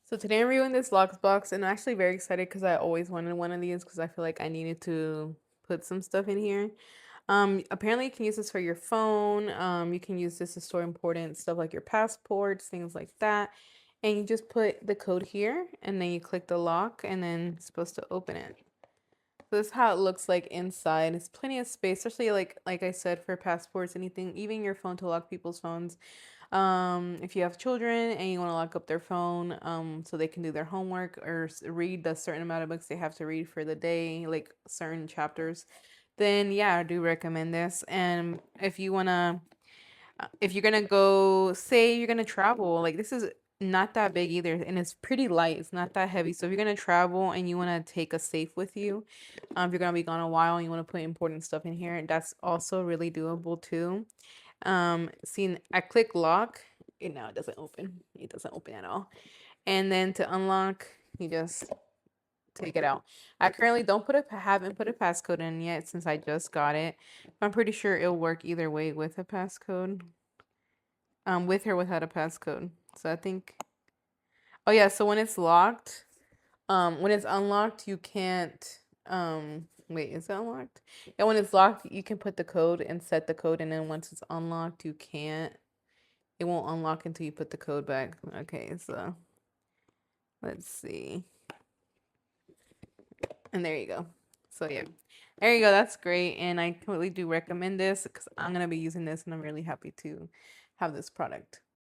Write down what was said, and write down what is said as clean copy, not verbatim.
So today I'm reviewing this Locks box, and I'm actually very excited because I always wanted one of these because I feel like I needed to put some stuff in here. Apparently you can use this for your phone. You can use this to store important stuff like your passports, things like that. And you just put the code here, and then you click the lock, and then it's supposed to open it. So this is how it looks like inside. It's plenty of space, especially like I said, for passports, anything, even your phone to lock people's phones. If you have children and you want to lock up their phone, so they can do their homework or read the certain amount of books they have to read for the day, like certain chapters, then yeah, I do recommend this. And if you're gonna go, say you're gonna travel, like this is not that big either, and it's pretty light. It's not that heavy. So if you're gonna travel and you want to take a safe with you, if you're gonna be gone a while and you want to put important stuff in here, that's also really doable too. See, I click lock, and now it doesn't open. It doesn't open at all. And then to unlock, you just take it out. I currently don't haven't put a passcode in yet since I just got it. I'm pretty sure it'll work either way with a passcode. With or without a passcode. So I think. Oh yeah, so when it's locked, when it's unlocked, you can't. Wait, is it unlocked? Yeah, when it's locked, you can put the code and set the code, and then once it's unlocked, you can't. It won't unlock until you put the code back. Okay, so let's see. And there you go. So yeah, there you go. That's great, and I completely do recommend this because I'm gonna be using this, and I'm really happy to have this product.